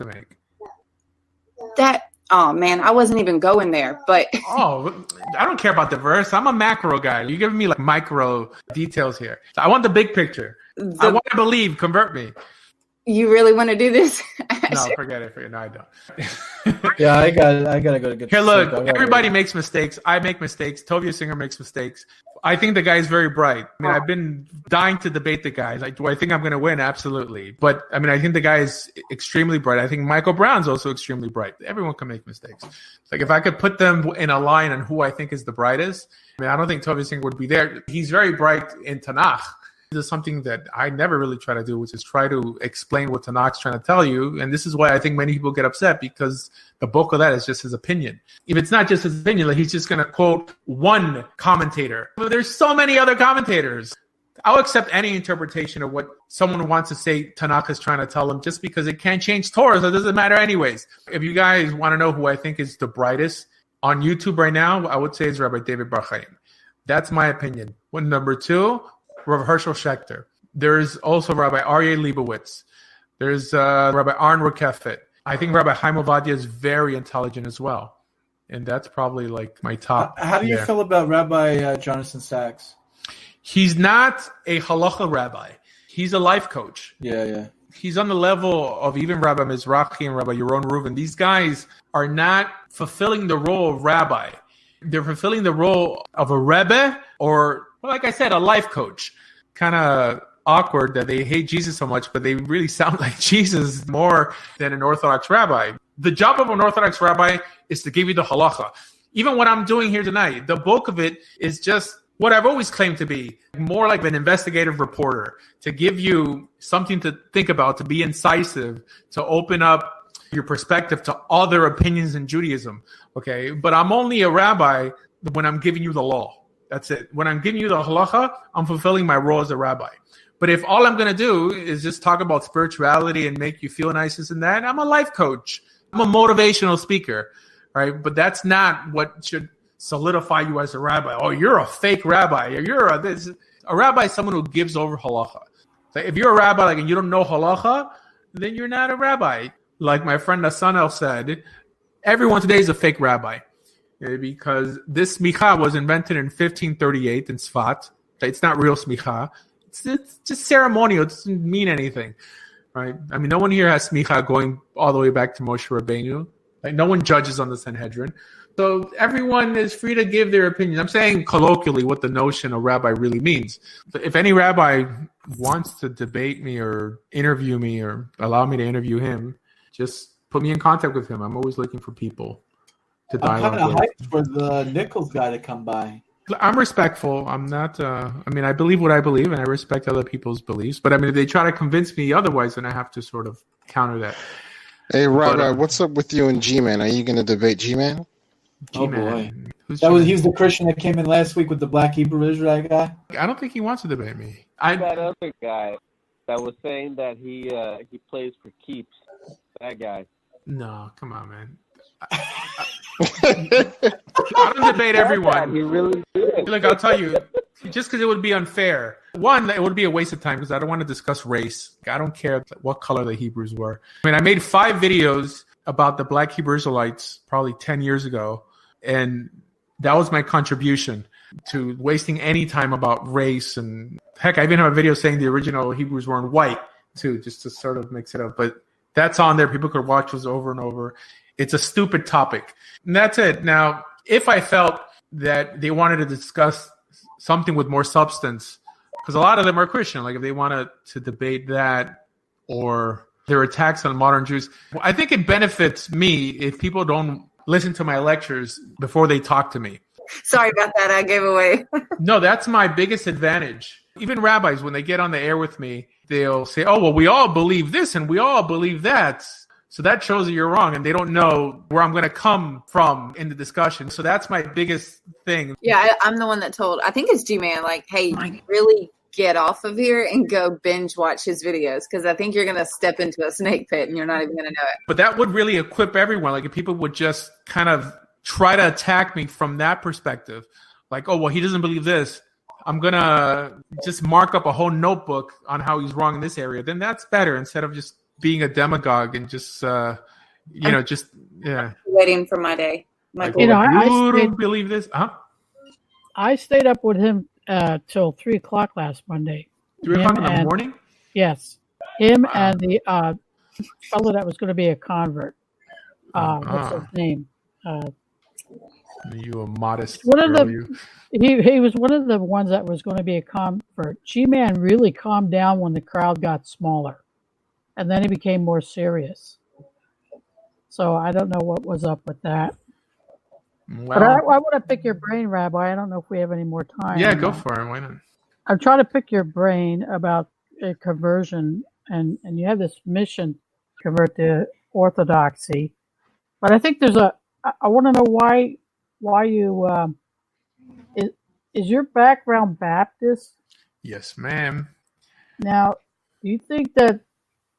to make. Oh man, I wasn't even going there, but I don't care about the verse. I'm a macro guy. You're giving me like micro details here. So I want the big picture. I want to believe. Convert me. You really want to do this? No, forget it. No, I don't. Yeah, I gotta go to get. Here, look. Everybody makes mistakes. I make mistakes. Tovia Singer makes mistakes. I think the guy's very bright. I mean, I've been dying to debate the guy. Like, do I think I'm going to win? Absolutely. But I mean, I think the guy is extremely bright. I think Michael Brown's also extremely bright. Everyone can make mistakes. It's like if I could put them in a line on who I think is the brightest, I mean, I don't think Tovia Singer would be there. He's very bright in Tanakh. This is something that I never really try to do, which is try to explain what Tanakh's trying to tell you. And this is why I think many people get upset, because the bulk of that is just his opinion. If it's not just his opinion, like he's just going to quote one commentator. But there's so many other commentators. I'll accept any interpretation of what someone wants to say Tanakh is trying to tell them, just because it can't change Torah, so it doesn't matter anyways. If you guys want to know who I think is the brightest on YouTube right now, I would say it's Rabbi David Bar Chaim. That's my opinion. Number two, Rav Herschel Schechter. There's also Rabbi Aryeh Leibowitz. There's Rabbi Aaron Rokefet. I think Rabbi Chaim Ovadia is very intelligent as well. And that's probably like my top. How do you feel about Rabbi Jonathan Sachs? He's not a halacha rabbi. He's a life coach. Yeah. He's on the level of even Rabbi Mizrahi and Rabbi Yaron Reuven. These guys are not fulfilling the role of rabbi. They're fulfilling the role of a rebbe or, well, like I said, a life coach. Kind of awkward that they hate Jesus so much, but they really sound like Jesus more than an Orthodox rabbi. The job of an Orthodox rabbi is to give you the halacha. Even what I'm doing here tonight, the bulk of it is just what I've always claimed to be, more like an investigative reporter, to give you something to think about, to be incisive, to open up your perspective to other opinions in Judaism. Okay, but I'm only a rabbi when I'm giving you the law. That's it. When I'm giving you the halacha, I'm fulfilling my role as a rabbi. But if all I'm going to do is just talk about spirituality and make you feel nice and that, I'm a life coach. I'm a motivational speaker, right? But that's not what should solidify you as a rabbi. Oh, you're a fake rabbi. A rabbi is someone who gives over halacha. So if you're a rabbi and you don't know halacha, then you're not a rabbi. Like my friend Nasanel said, everyone today is a fake rabbi. Because this smicha was invented in 1538 in Sfat. It's not real smicha. It's just ceremonial. It doesn't mean anything, right? I mean, no one here has smicha going all the way back to Moshe Rabbeinu. Like, no one judges on the Sanhedrin. So everyone is free to give their opinion. I'm saying colloquially what the notion of rabbi really means. But if any rabbi wants to debate me or interview me or allow me to interview him, just put me in contact with him. I'm always looking for people to dialogue with. I'm kind of hyped for the Nichols guy to come by. I'm respectful. I'm not, I believe what I believe and I respect other people's beliefs. But I mean, if they try to convince me otherwise, then I have to sort of counter that. Hey, Rabbi, what's up with you and G-Man? Are you going to debate G-Man? G-Man. Oh, boy. He was the Christian that came in last week with the black Hebrew Israelite guy? I don't think he wants to debate me. That other guy that was saying that he plays for keeps. That guy. No, come on, man. I don't debate everyone. He really did. Look, I'll tell you, just because it would be unfair. One, it would be a waste of time because I don't want to discuss race. I don't care what color the Hebrews were. I mean, I made 5 videos about the black Hebrew Israelites probably 10 years ago, and that was my contribution to wasting any time about race. And heck, I even have a video saying the original Hebrews weren't white too, just to sort of mix it up. But that's on there. People could watch this over and over. It's a stupid topic. And that's it. Now, if I felt that they wanted to discuss something with more substance, because a lot of them are Christian, like if they wanted to debate that or their attacks on modern Jews, I think it benefits me if people don't listen to my lectures before they talk to me. Sorry about that. I gave away. No, that's my biggest advantage. Even rabbis, when they get on the air with me, they'll say, oh, well, we all believe this and we all believe that. So that shows that you're wrong, and they don't know where I'm going to come from in the discussion. So that's my biggest thing. Yeah, I'm the one that told, I think it's G-Man, like, hey, really get off of here and go binge watch his videos, because I think you're going to step into a snake pit and you're not even going to know it. But that would really equip everyone. Like if people would just kind of try to attack me from that perspective, like, oh, well, he doesn't believe this. I'm going to just mark up a whole notebook on how he's wrong in this area. Then that's better instead of just being a demagogue and just Waiting for my day. Like, Michael. I I don't believe this. Huh? I stayed up with him till 3:00 last Monday. 3:00 in the morning? Yes. Him and the fellow that was going to be a convert. What's his name? You a modest One of girl, the he was one of the ones that was going to be a convert. G-Man really calmed down when the crowd got smaller, and then he became more serious. So I don't know what was up with that. Well, But I want to pick your brain, Rabbi. I don't know if we have any more time. yeah, go for it. Why not? I'm trying to pick your brain about a conversion, and you have this mission to convert to Orthodoxy. But I think I want to know why you is your background Baptist? Yes, ma'am. Now, do you think that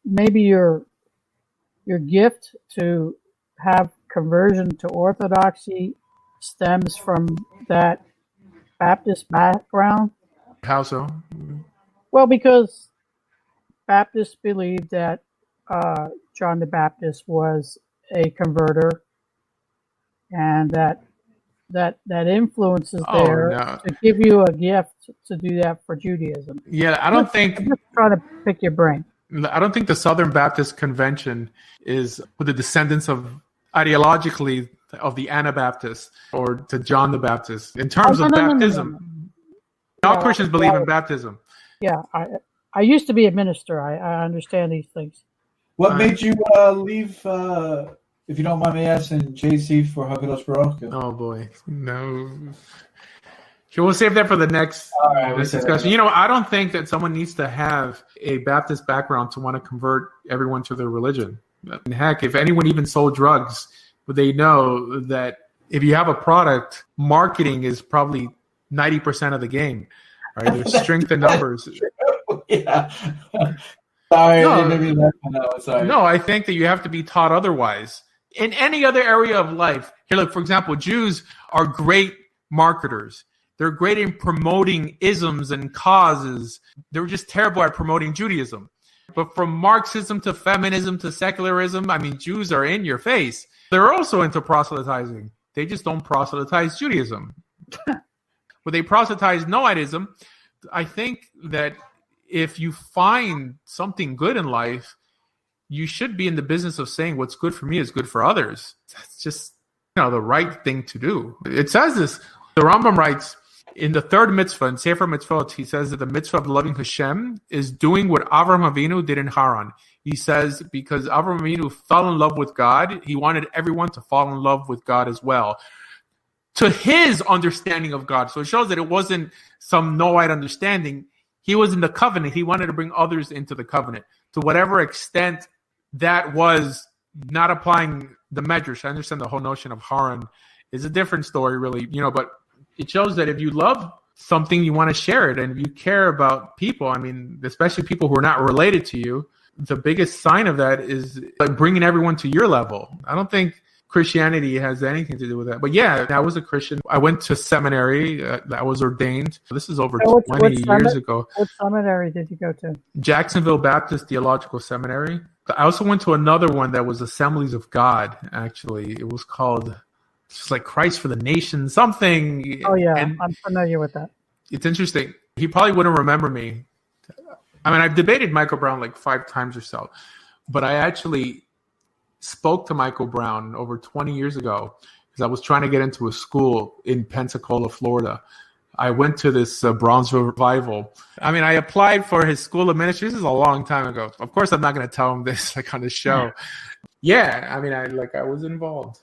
maybe your gift to have conversion to Orthodoxy stems from that Baptist background? How so? Well, because Baptists believe that John the Baptist was a converter, and that influence is there to give you a gift to do that for Judaism. Yeah, I don't think. I'm just trying to pick your brain. I don't think the Southern Baptist Convention is with the descendants of ideologically of the Anabaptists or to John the Baptist in terms of baptism. All Christians believe in baptism. Yeah, I used to be a minister. I understand these things. What made you leave, if you don't mind me asking, JC for Hakadosh Baruch Hu? Oh boy, no. So we'll save that for the next discussion. I don't think that someone needs to have a Baptist background to want to convert everyone to their religion. And heck, if anyone even sold drugs, they know that if you have a product, marketing is probably 90% of the game. Right? There's strength in numbers. Yeah. Sorry. No, I think that you have to be taught otherwise. In any other area of life, here, look, for example, Jews are great marketers. They're great in promoting isms and causes. They were just terrible at promoting Judaism. But from Marxism to feminism to secularism, I mean, Jews are in your face. They're also into proselytizing. They just don't proselytize Judaism. But they proselytize Noahidism. I think that if you find something good in life, you should be in the business of saying what's good for me is good for others. That's just the right thing to do. It says this. The Rambam writes, in the third mitzvah, in Sefer Mitzvot, he says that the mitzvah of loving Hashem is doing what Avraham Avinu did in Haran. He says because Avraham Avinu fell in love with God, he wanted everyone to fall in love with God as well, to his understanding of God. So it shows that it wasn't some Noahide understanding. He was in the covenant. He wanted to bring others into the covenant. To whatever extent that was not applying the medrash, I understand the whole notion of Haran is a different story, really, but it shows that if you love something, you want to share it. And if you care about people, I mean, especially people who are not related to you, the biggest sign of that is like bringing everyone to your level. I don't think Christianity has anything to do with that. But yeah, I was a Christian. I went to seminary. I was ordained. This is over 20 years ago. What seminary did you go to? Jacksonville Baptist Theological Seminary. I also went to another one that was Assemblies of God, actually. It was called just like Christ for the Nation, something. Oh, yeah. And I'm familiar with that. It's interesting. He probably wouldn't remember me. I mean, I've debated Michael Brown like 5 times or so, but I actually spoke to Michael Brown over 20 years ago because I was trying to get into a school in Pensacola, Florida. I went to this Bronzeville revival. I mean, I applied for his school of ministry. This is a long time ago. Of course, I'm not going to tell him this like on the show. Yeah, I mean, I was involved.